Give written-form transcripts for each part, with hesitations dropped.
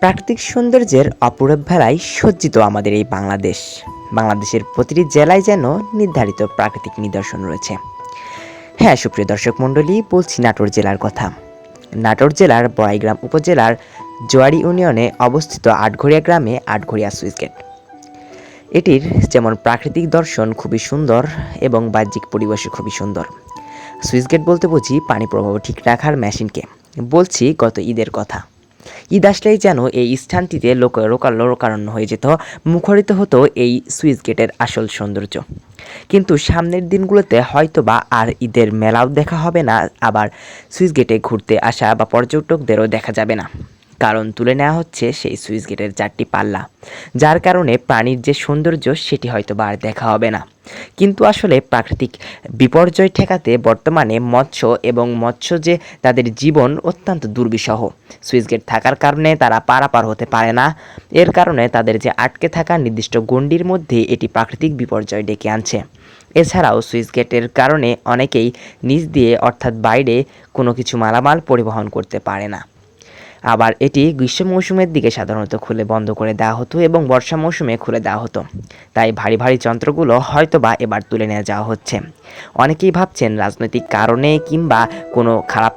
প্রাকৃতিক সৌন্দর্যের অপরূপ ভেলায় সজ্জিত আমাদের এই বাংলাদেশ। বাংলাদেশের প্রতিটি জেলায় যেন নির্ধারিত প্রাকৃতিক নিদর্শন রয়েছে। হ্যাঁ, সুপ্রিয় দর্শক মণ্ডলী, বলছি নাটোর জেলার কথা। নাটোর জেলার বড়াইগ্রাম উপজেলার জোয়ারি ইউনিয়নে অবস্থিত আটঘরিয়া গ্রামে আটঘরিয়া সুইচ গেট। এটির যেমন প্রাকৃতিক দর্শন খুবই সুন্দর এবং বাহ্যিক পরিবেশও খুবই সুন্দর। সুইচ গেট বলতে বুঝি পানি প্রবাহ ঠিক রাখার মেশিনকে। বলছি গত ঈদের কথা। ঈদ আসলেই যেন এই স্থানটিতে লোকারণ্য হয়ে যেত, মুখরিত হতো এই সুইচ গেটের আসল সৌন্দর্য। কিন্তু সামনের দিনগুলোতে হয়তোবা আর ঈদের মেলাও দেখা হবে না, আবার সুইচ গেটে ঘুরতে আসা বা পর্যটকদেরও দেখা যাবে না। কারণ তুলে নেওয়া হচ্ছে সেই সুইচ গেটের 4টি পাল্লা, যার কারণে প্রাণীর যে সৌন্দর্য সেটি হয়তোবা আর দেখা হবে না। কিন্তু আসলে প্রাকৃতিক বিপর্যয় ঠেকাতে বর্তমানে মৎস্য যে তাদের জীবন অত্যন্ত দুর্বিষহ। সুইচ গেট থাকার কারণে তারা পারাপার হতে পারে না। এর কারণে তাদের যে আটকে থাকা নির্দিষ্ট গণ্ডির মধ্যে এটি প্রাকৃতিক বিপর্যয় ডেকে আনছে। এছাড়াও সুইচ গেটের কারণে অনেকেই নিচ দিয়ে অর্থাৎ বাইরে কোনো কিছু মালামাল পরিবহন করতে পারে না। আবার এটি গ্রীষ্ম মৌসুমের দিকে সাধারণত খুলে বন্ধ করে দেওয়া হতো এবং বর্ষা মৌসুমে খুলে দেওয়া হতো। তাই ভারী ভারী যন্ত্রগুলো হয়তোবা এবার তুলে নিয়ে যাওয়া হচ্ছে। অনেকেই ভাবছেন রাজনৈতিক কারণে কিংবা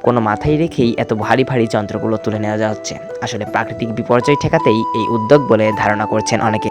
কোনো মাথায় রেখেই এত ভারী ভারী যন্ত্রগুলো তুলে নেওয়া হচ্ছে। আসলে প্রাকৃতিক বিপর্যয় ঠেকাতেই এই উদ্যোগ বলে ধারণা করছেন অনেকে।